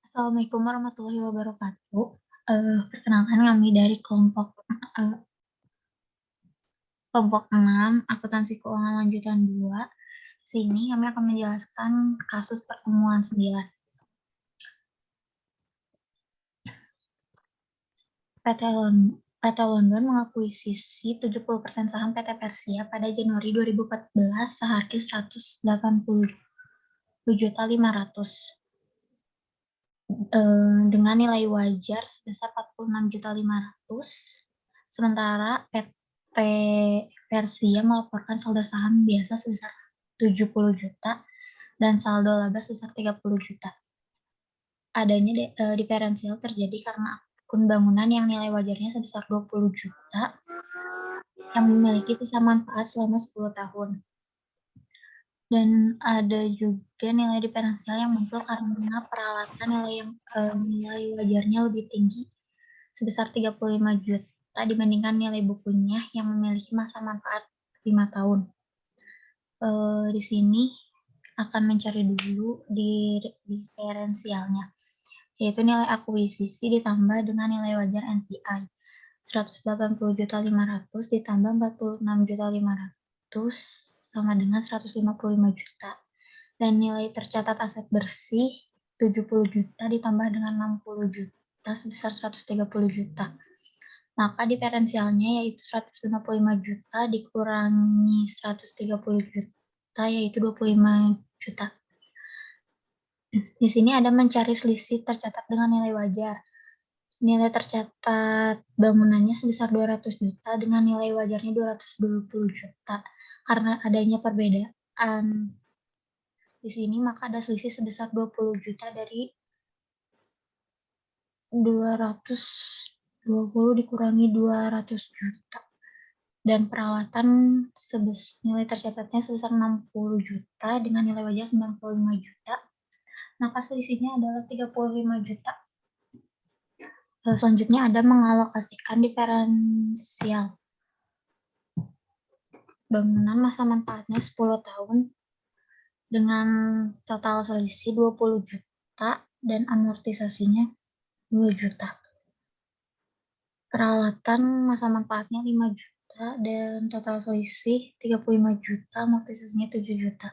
Assalamualaikum warahmatullahi wabarakatuh. Perkenalkan kami dari eee, kelompok 6 akuntansi keuangan lanjutan 2. Sini kami akan menjelaskan kasus pertemuan 9. PT London mengakuisisi 70% saham PT Persia pada Januari 2014 seharga 180.500.000 dengan nilai wajar sebesar 46.500.000. Sementara PT Persia melaporkan saldo saham biasa sebesar 70 juta dan saldo laba sebesar 30 juta. Adanya diferensial terjadi karena akun bangunan yang nilai wajarnya sebesar 20 juta yang memiliki sisa manfaat selama 10 tahun. Dan ada juga nilai diferensial yang muncul karena peralatan nilai wajarnya lebih tinggi sebesar 35 juta dibandingkan nilai bukunya yang memiliki masa manfaat 5 tahun. Di sini akan mencari dulu diferensialnya, yaitu nilai akuisisi ditambah dengan nilai wajar NCI. 180.500.000 ditambah 46.500.000 sama dengan 155 juta. Dan nilai tercatat aset bersih 70 juta ditambah dengan 60 juta sebesar 130 juta. Maka diferensialnya yaitu 155 juta dikurangi 130 juta yaitu 25 juta. Di sini ada mencari selisih tercatat dengan nilai wajar. Nilai tercatat bangunannya sebesar 200 juta dengan nilai wajarnya 220 juta. Karena adanya perbedaan di sini, maka ada selisih sebesar 20 juta dari 220 dikurangi 200 juta. Dan peralatan nilai tercatatnya sebesar 60 juta dengan nilai wajar 95 juta. Maka selisihnya adalah 35 juta. Selanjutnya ada mengalokasikan diferensial. Bangunan masa manfaatnya 10 tahun dengan total selisih 20 juta dan amortisasinya 2 juta. Peralatan masa manfaatnya 5 juta dan total selisih 35 juta, amortisasinya 7 juta.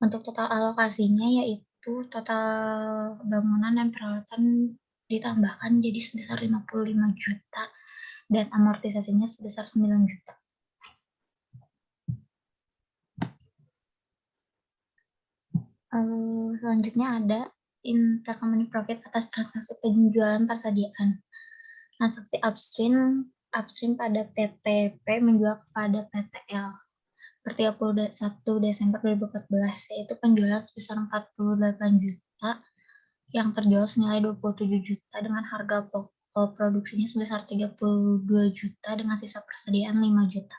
Untuk total alokasinya yaitu total bangunan dan peralatan ditambahkan jadi sebesar 55 juta dan amortisasinya sebesar 9 juta. Selanjutnya ada intercompany profit atas transaksi penjualan persediaan. Transaksi upstream pada PTP menjual kepada PTL per 31 Desember 2014, yaitu penjualan sebesar 48 juta yang terjual senilai 27 juta dengan harga pokok produksinya sebesar 32 juta dengan sisa persediaan 5 juta.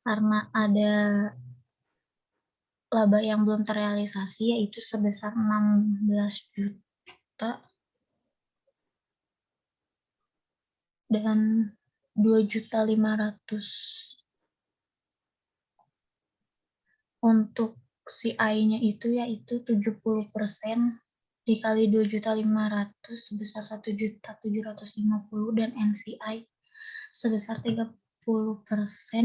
Karena ada laba yang belum terrealisasi yaitu sebesar 16 juta dan 2.500.000. Untuk CI-nya itu yaitu 70% dikali 2.500.000 sebesar 1.750.000 dan NCI sebesar 30%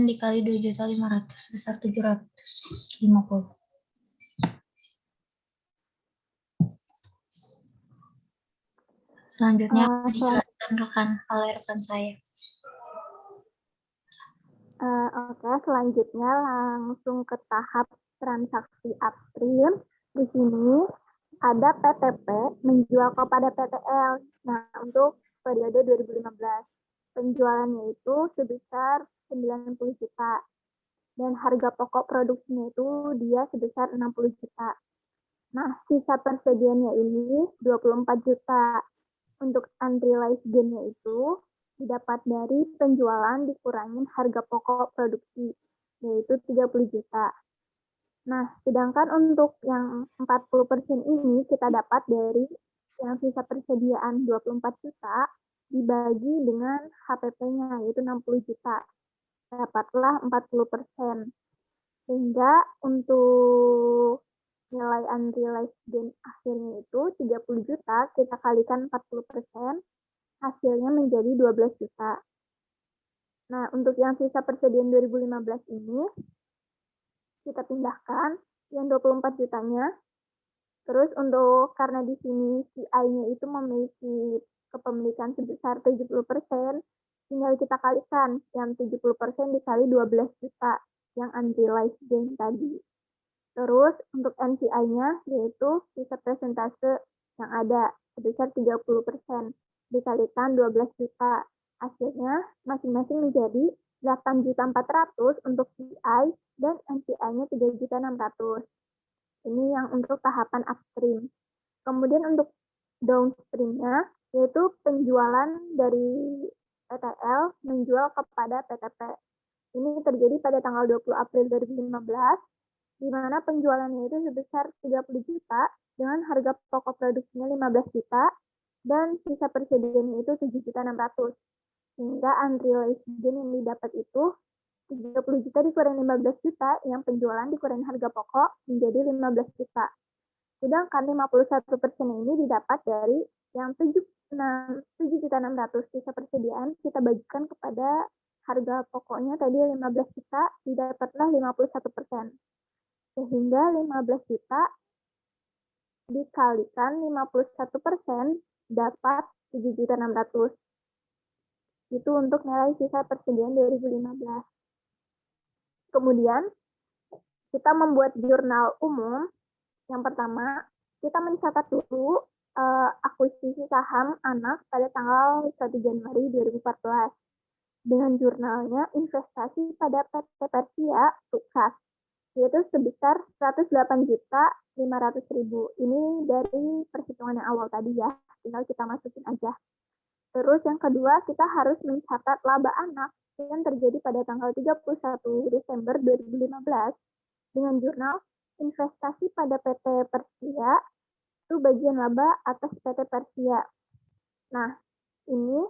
dikali 2.500.000 sebesar 750. Selanjutnya dijelaskan oleh rekan saya. Oke, selanjutnya langsung ke tahap transaksi upstream. Di sini ada PTP menjual kepada PTL. Nah, untuk periode 2015, penjualannya itu sebesar 90 juta. Dan harga pokok produksinya itu dia sebesar 60 juta. Nah, sisa persediaannya ini 24 juta. Untuk unrealized gain-nya itu didapat dari penjualan dikurangin harga pokok produksi, yaitu 30 juta. Nah, sedangkan untuk yang 40% ini kita dapat dari yang sisa persediaan 24 juta dibagi dengan HPP-nya, yaitu 60 juta. Dapatlah 40%. Sehingga untuk nilai nilai unrealized gain akhirnya itu 30 juta, kita kalikan 40%, hasilnya menjadi 12 juta. Nah, untuk yang sisa persediaan 2015 ini, kita pindahkan yang 24 jutanya. Terus untuk, karena di sini si I-nya itu memiliki kepemilikan sebesar 70%, tinggal kita kalikan yang 70% dikali 12 juta yang unrealized gain tadi. Terus untuk NCI-nya yaitu sisa persentase yang ada sebesar 30% dikalikan 12 juta. Hasilnya masing-masing menjadi 8.400.000 untuk CI dan NCI-nya 3.600.000. Ini yang untuk tahapan upstream. Kemudian untuk downstream-nya yaitu penjualan dari PTL menjual kepada PTP. Ini terjadi pada tanggal 20 April 2015, di mana penjualannya itu sebesar 30 juta dengan harga pokok produksinya 15 juta dan sisa persediaannya itu 7.600.000. Sehingga unrealized gain yang didapat itu 30 juta dikurangi 15 juta, yang penjualan dikurangi harga pokok menjadi 15 juta. Sedangkan 51% ini didapat dari yang 7.600.000 sisa persediaan, kita bagikan kepada harga pokoknya tadi 15 juta, didapatlah 51%. Sehingga 15 juta dikalikan 51% dapat 7.600.000. Itu untuk nilai sisa persediaan 2015. Kemudian kita membuat jurnal umum. Yang pertama, kita mencatat dulu akuisisi saham anak pada tanggal 1 Januari 2014 dengan jurnalnya investasi pada PT Persia Tukas, yaitu sebesar 108.500.000. Ini dari perhitungan yang awal tadi ya, tinggal kita masukin aja. Terus yang kedua, kita harus mencatat laba anak yang terjadi pada tanggal 31 Desember 2015 dengan jurnal investasi pada PT Persia, itu bagian laba atas PT Persia. Nah, ini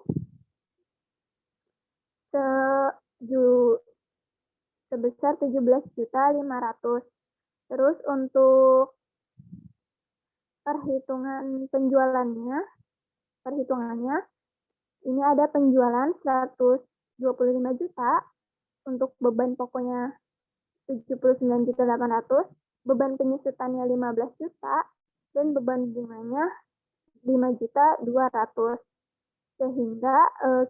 sebesar 17.500.000. Terus untuk perhitungannya, ini ada penjualan 125 juta, untuk beban pokoknya 79.800.000, beban penyusutannya 15 juta, dan beban bunganya 5.200.000. Sehingga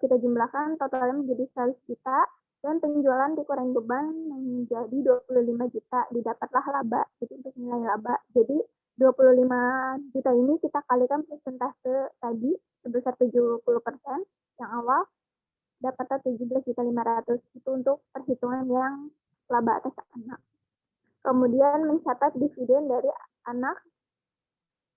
kita jumlahkan totalnya menjadi 100 juta, dan penjualan dikurangi beban menjadi 25 juta, didapatlah laba. Jadi untuk nilai laba. Jadi 25 juta ini kita kalikan persentase tadi sebesar 70% yang awal, dapatlah 17.500.000. Itu untuk perhitungan yang laba atas anak. Kemudian mencatat dividen dari anak,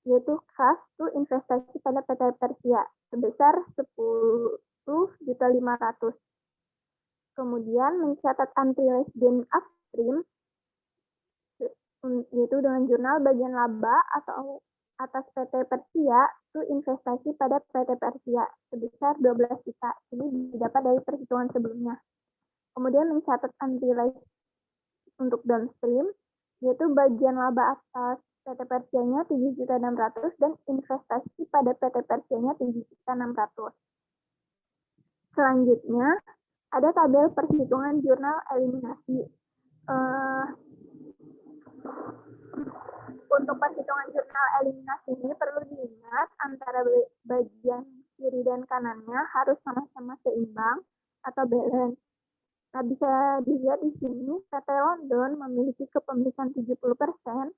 yaitu cash to investasi pada PT Persia sebesar 10.500.000. Kemudian mencatat unrealized gain upstream, yaitu dengan jurnal bagian laba atau atas PT Persia itu investasi pada PT Persia sebesar 12 juta. Ini didapat dari perhitungan sebelumnya. Kemudian mencatat unrealized untuk downstream, yaitu bagian laba atas PT Persianya 7.600.000 dan investasi pada PT Persianya 7.600.000. Selanjutnya, ada tabel perhitungan jurnal eliminasi. Untuk perhitungan jurnal eliminasi ini perlu diingat antara bagian kiri dan kanannya harus sama-sama seimbang atau balance. Nah, bisa dilihat di sini PT London memiliki kepemilikan 70%,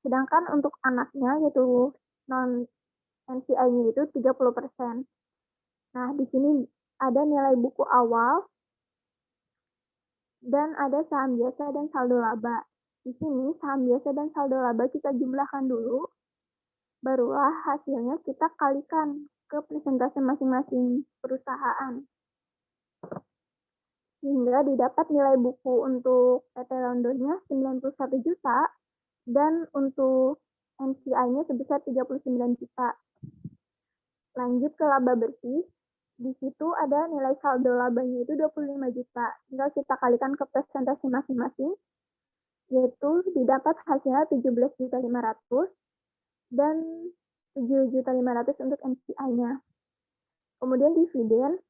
sedangkan untuk anaknya yaitu non-NCI-nya itu 30%. Nah, di sini ada nilai buku awal dan ada saham biasa dan saldo laba. Di sini saham biasa dan saldo laba kita jumlahkan dulu, barulah hasilnya kita kalikan ke persentase masing-masing perusahaan. Sehingga didapat nilai buku untuk PT Londonnya 91 juta dan untuk NCI-nya sebesar 39 juta. Lanjut ke laba bersih. Di situ ada nilai saldo labanya itu 25 juta. Tinggal kita kalikan ke persentase masing-masing. yaitu didapat hasilnya 17.500.000 dan 7.500.000 untuk NCI-nya. Kemudian dividen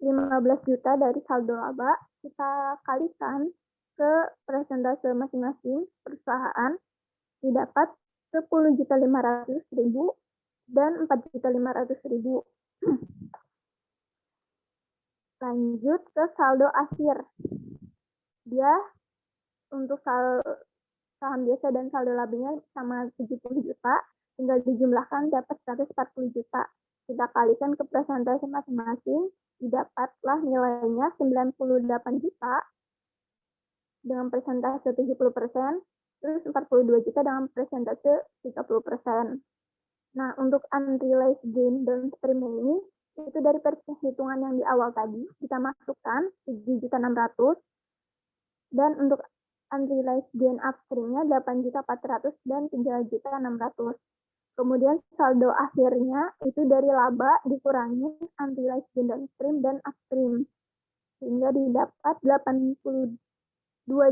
15 juta dari saldo laba kita kalikan ke persentase masing-masing perusahaan, didapat 10.500.000 dan 4.500.000. Lanjut ke saldo akhir. Dia untuk saham biasa dan saldo labanya sama 70 juta, tinggal dijumlahkan dapat 140 juta. Kita kalikan ke persentase masing-masing, didapatlah nilainya 98 juta dengan persentase 70%, terus 42 juta dengan persentase 30%. Nah, untuk unrealized gain downstream ini, itu dari perhitungan yang di awal tadi, kita masukkan 7.600.000, dan untuk unrealized gain upstream-nya 8.400.000 dan 3.600.000. Kemudian saldo akhirnya itu dari laba dikurangi unrealized gain downstream dan upstream, sehingga didapat 82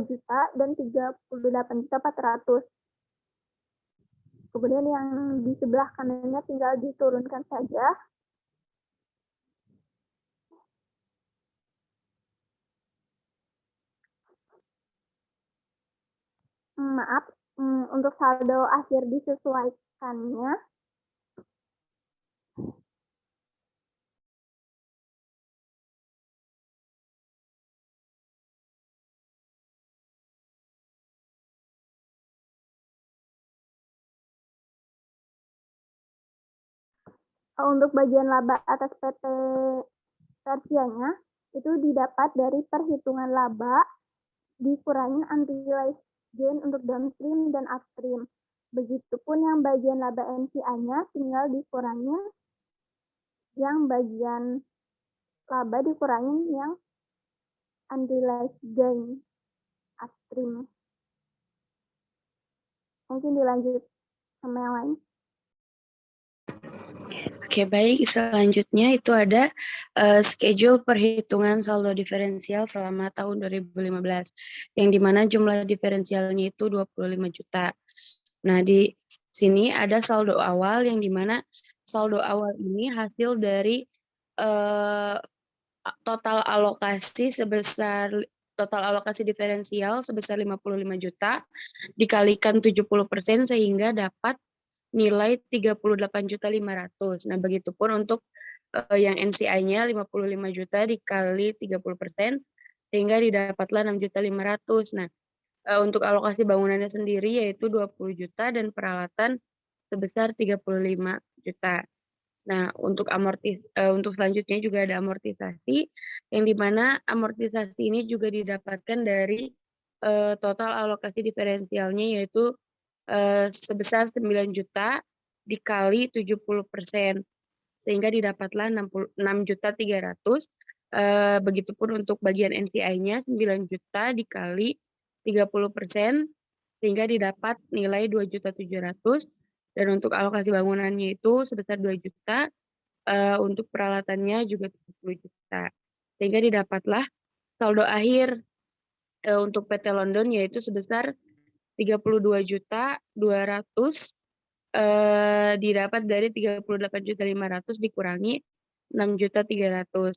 juta dan 38.400.000. Kemudian yang di sebelah kanannya tinggal diturunkan saja. Maaf, untuk saldo akhir disesuaikannya. Untuk bagian laba atas PT Persianya itu didapat dari perhitungan laba dikurangi unrealized gain untuk downstream dan upstream. Begitupun yang bagian laba NCI-nya tinggal dikurangi yang bagian laba dikurangi yang unrealized gain upstream. Mungkin dilanjut sama yang lain. Oke, baik. Selanjutnya itu ada schedule perhitungan saldo diferensial selama tahun 2015, yang dimana jumlah diferensialnya itu 25 juta. Nah, di sini ada saldo awal, yang dimana saldo awal ini hasil dari total alokasi diferensial sebesar 55 juta, dikalikan 70% sehingga dapat nilai 38.500.000. Nah, begitupun untuk yang NCI-nya 55 juta dikali 30%, sehingga didapatlah 6.500.000. Nah, untuk alokasi bangunannya sendiri yaitu 20 juta dan peralatan sebesar 35 juta. Nah, untuk untuk selanjutnya juga ada amortisasi, yang dimana amortisasi ini juga didapatkan dari total alokasi diferensialnya yaitu sebesar 9 juta dikali 70%, sehingga didapatlah 6.300.000. Begitupun untuk bagian NCI-nya 9 juta dikali 30%, sehingga didapat nilai 2.700.000. Dan untuk alokasi bangunannya itu sebesar 2 juta, untuk peralatannya juga 70 juta. Sehingga didapatlah saldo akhir untuk PT London yaitu sebesar 32.200.000, didapat dari 38.500.000 dikurangi 6.300.000.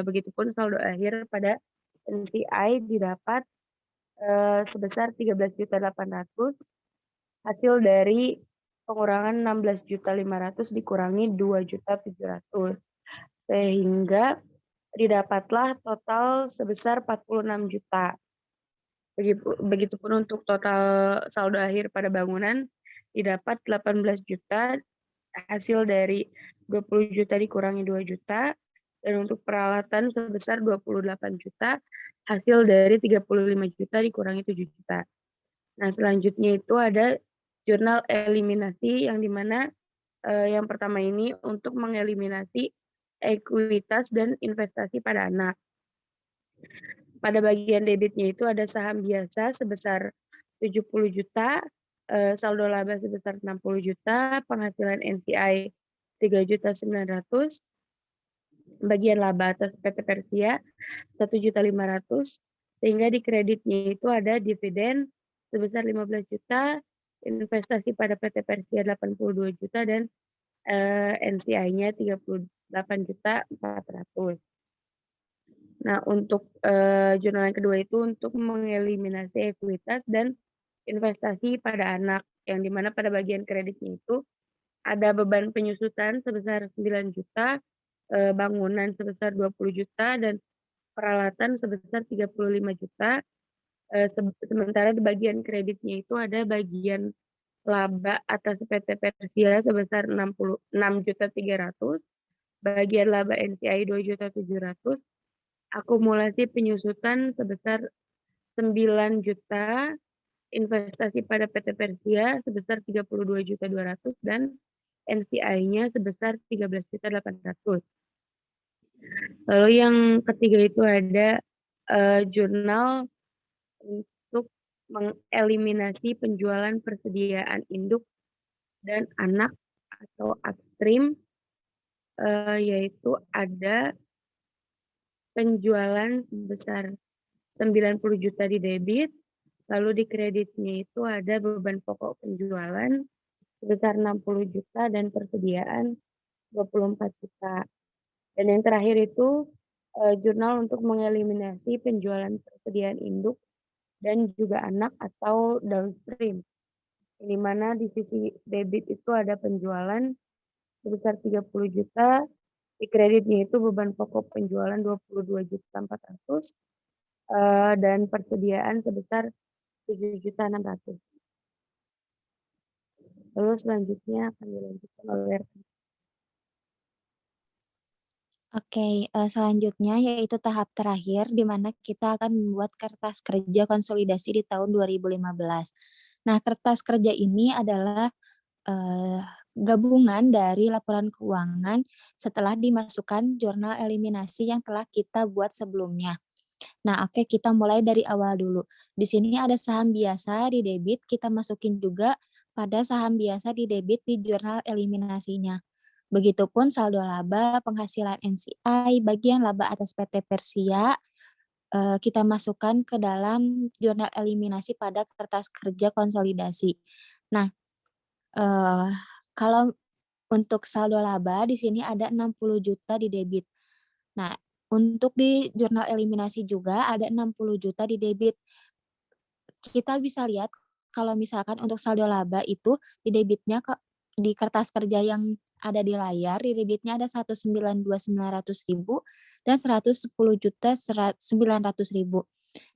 Begitupun saldo akhir pada NCI didapat sebesar 13.800.000 hasil dari pengurangan 16.500.000 dikurangi 2.700.000, sehingga didapatlah total sebesar 46 juta. Begitupun untuk total saldo akhir pada bangunan didapat 18 juta hasil dari 20 juta dikurangi 2 juta, dan untuk peralatan sebesar 28 juta hasil dari 35 juta dikurangi 7 juta. Nah, selanjutnya itu ada jurnal eliminasi, yang dimana yang pertama ini untuk mengeliminasi ekuitas dan investasi pada anak. Pada bagian debitnya itu ada saham biasa sebesar 70 juta, saldo laba sebesar 60 juta, penghasilan NCI 3.900.000, bagian laba atas PT Persia 1.500.000, Sehingga di kreditnya itu ada dividen sebesar 15 juta, investasi pada PT Persia 82 juta, dan NCI-nya 38.400.000. Nah, untuk jurnal yang kedua itu untuk mengeliminasi ekuitas dan investasi pada anak, yang dimana pada bagian kreditnya itu ada beban penyusutan sebesar 9 juta, bangunan sebesar 20 juta, dan peralatan sebesar 35 juta. Sementara di bagian kreditnya itu ada bagian laba atas PT Persia sebesar 6.300.000, bagian laba NCI 2.700.000, akumulasi penyusutan sebesar 9 juta, investasi pada PT Persia sebesar 32.200.000, dan NCI-nya sebesar 13.800.000. Lalu yang ketiga itu ada jurnal untuk mengeliminasi penjualan persediaan induk dan anak atau upstream, yaitu ada penjualan sebesar 90 juta di debit, lalu di kreditnya itu ada beban pokok penjualan sebesar 60 juta dan persediaan 24 juta. Dan yang terakhir itu jurnal untuk mengeliminasi penjualan persediaan induk dan juga anak atau downstream. Di mana di sisi debit itu ada penjualan sebesar 30 juta, di kreditnya itu beban pokok penjualan 22.400.000, dan persediaan sebesar 7.600.000. Lalu selanjutnya akan dilanjutkan oleh Oke, selanjutnya yaitu tahap terakhir di mana kita akan membuat kertas kerja konsolidasi di tahun 2015. Nah, kertas kerja ini adalah gabungan dari laporan keuangan setelah dimasukkan jurnal eliminasi yang telah kita buat sebelumnya. Nah, oke, kita mulai dari awal dulu. Di sini ada saham biasa di debit, kita masukin juga pada saham biasa di debit di jurnal eliminasinya. Begitupun saldo laba, penghasilan NCI, bagian laba atas PT Persia, kita masukkan ke dalam jurnal eliminasi pada kertas kerja konsolidasi. Nah, kalau untuk saldo laba di sini ada 60 juta di debit. Nah, untuk di jurnal eliminasi juga ada 60 juta di debit. Kita bisa lihat kalau misalkan untuk saldo laba itu di debitnya di kertas kerja yang ada di layar, di debitnya ada 192.900.000 dan 110.900.000.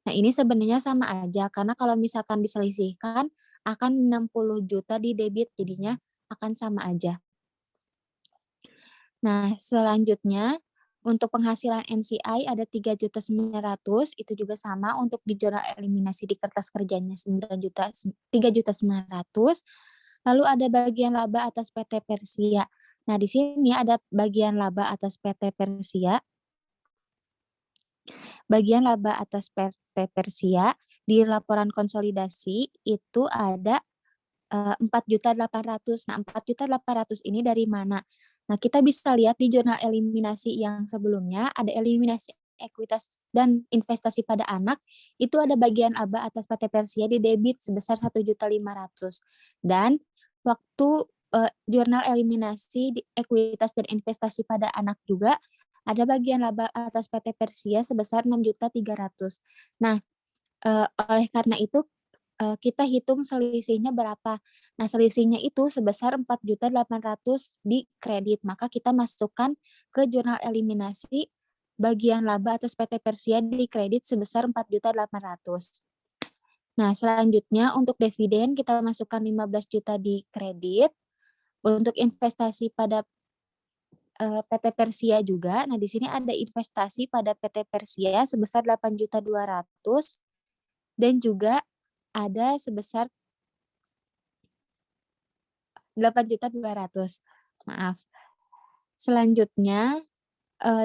Nah, ini sebenarnya sama aja karena kalau misalkan diselisihkan akan 60 juta di debit, jadinya akan sama aja. Nah, selanjutnya untuk penghasilan NCI ada 3.900.000, itu juga sama untuk di jurnal eliminasi di kertas kerjanya 3.900.000. Lalu ada bagian laba atas PT Persia. Nah, di sini ada bagian laba atas PT Persia. Bagian laba atas PT Persia di laporan konsolidasi itu ada 4.800.000. Nah, 4.800.000 ini dari mana? Nah, kita bisa lihat di jurnal eliminasi yang sebelumnya, ada eliminasi ekuitas dan investasi pada anak, itu ada bagian laba atas PT Persia di debit sebesar 1.500.000. Dan waktu jurnal eliminasi di ekuitas dan investasi pada anak juga, ada bagian laba atas PT Persia sebesar 6.300.000. Nah, oleh karena itu kita hitung selisihnya berapa. Nah, selisihnya itu sebesar 4.800.000 di kredit. Maka kita masukkan ke jurnal eliminasi bagian laba atas PT Persia di kredit sebesar 4.800.000. Nah, selanjutnya untuk dividen kita masukkan 15 juta di kredit. Untuk investasi pada PT Persia juga. Nah, di sini ada investasi pada PT Persia sebesar 8.200.000 dan juga ada sebesar 8.200.000. Maaf. Selanjutnya,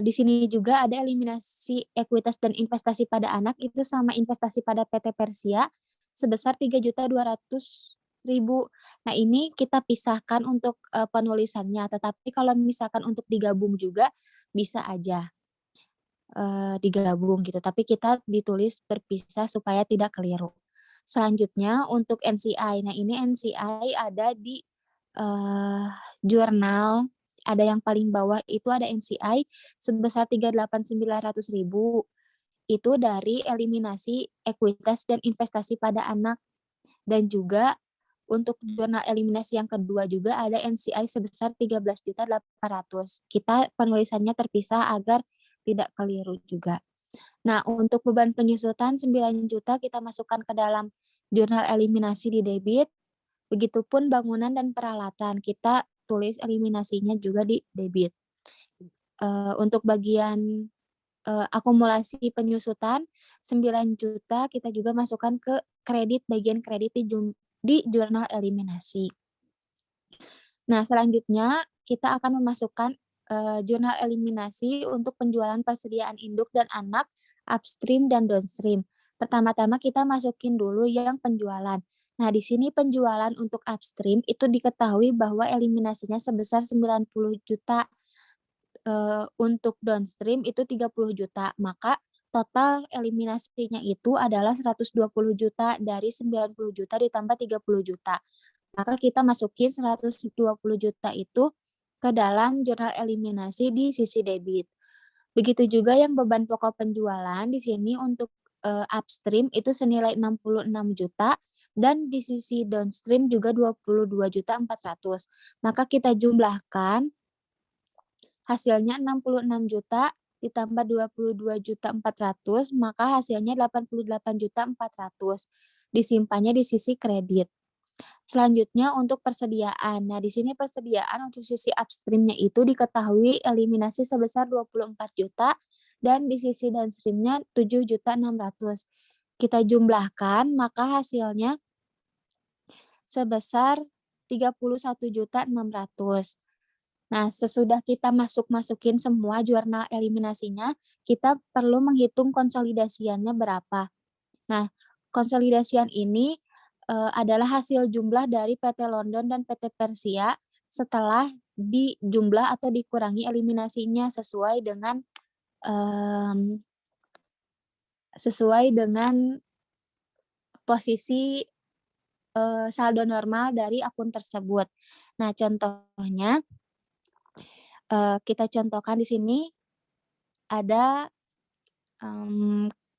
di sini juga ada eliminasi ekuitas dan investasi pada anak, itu sama investasi pada PT Persia sebesar 3.200.000. Nah, ini kita pisahkan untuk penulisannya, tetapi kalau misalkan untuk digabung juga bisa aja. digabung gitu, tapi kita ditulis berpisah supaya tidak keliru. Selanjutnya untuk NCI. Nah, ini NCI ada di jurnal, ada yang paling bawah itu ada NCI sebesar 38.900.000. Itu dari eliminasi ekuitas dan investasi pada anak. Dan juga untuk jurnal eliminasi yang kedua juga ada NCI sebesar 13.800.000. Kita penulisannya terpisah agar tidak keliru juga. Nah, untuk beban penyusutan 9 juta kita masukkan ke dalam jurnal eliminasi di debit. Begitupun bangunan dan peralatan, kita tulis eliminasinya juga di debit. Untuk bagian akumulasi penyusutan 9 juta kita juga masukkan ke kredit, bagian kredit di jurnal eliminasi. Nah, selanjutnya kita akan memasukkan jurnal eliminasi untuk penjualan persediaan induk dan anak, upstream dan downstream. Pertama-tama kita masukin dulu yang penjualan. Nah, di sini penjualan untuk upstream itu diketahui bahwa eliminasinya sebesar 90 juta. Untuk downstream itu 30 juta. Maka total eliminasinya itu adalah 120 juta dari 90 juta ditambah 30 juta. Maka kita masukin 120 juta itu ke dalam jurnal eliminasi di sisi debit. Begitu juga yang beban pokok penjualan di sini untuk upstream itu senilai 66 juta dan di sisi downstream juga 22.400.000. Maka kita jumlahkan hasilnya 66 juta ditambah 22.400.000 maka hasilnya 88.400.000. Disimpannya di sisi kredit. Selanjutnya untuk persediaan. Nah, di sini persediaan untuk sisi upstream-nya itu diketahui eliminasi sebesar 24 juta dan di sisi downstream-nya 7.600.000. Kita jumlahkan maka hasilnya sebesar 31.600.000. Nah, sesudah kita masukin semua jurnal eliminasinya, kita perlu menghitung konsolidasiannya berapa. Nah, konsolidasian ini adalah hasil jumlah dari PT London dan PT Persia setelah dijumlah atau dikurangi eliminasinya sesuai dengan posisi saldo normal dari akun tersebut. Nah, contohnya kita contohkan di sini ada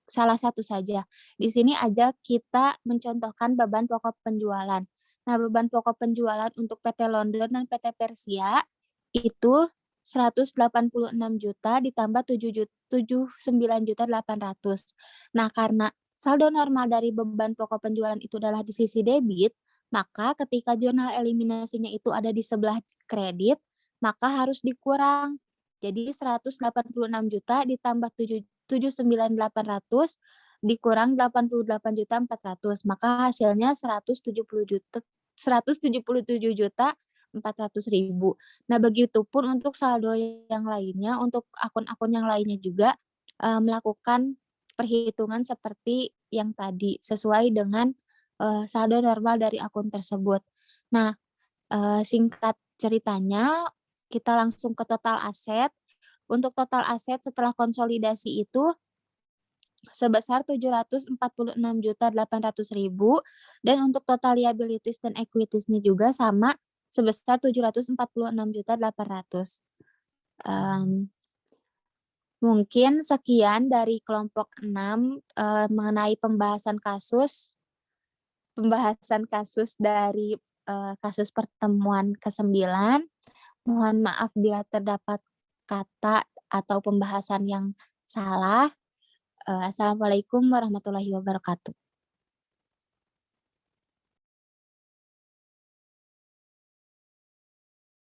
salah satu saja. Di sini aja kita mencontohkan beban pokok penjualan. Nah, beban pokok penjualan untuk PT London dan PT Persia itu 186 juta ditambah 79.800. Nah, karena saldo normal dari beban pokok penjualan itu adalah di sisi debit, maka ketika jurnal eliminasinya itu ada di sebelah kredit, maka harus dikurang. Jadi 186 juta ditambah 79.800 dikurang 88.400, maka hasilnya 177.400.000. Nah, begitupun untuk saldo yang lainnya, untuk akun-akun yang lainnya juga melakukan perhitungan seperti yang tadi sesuai dengan saldo normal dari akun tersebut. Nah, singkat ceritanya kita langsung ke total aset. Untuk total aset setelah konsolidasi itu sebesar 746.800.000 dan untuk total liabilities dan equities-nya juga sama sebesar 746.800.000. Mungkin sekian dari kelompok 6 mengenai pembahasan kasus dari kasus pertemuan ke-9. Mohon maaf bila terdapat kata atau pembahasan yang salah. Assalamualaikum warahmatullahi wabarakatuh.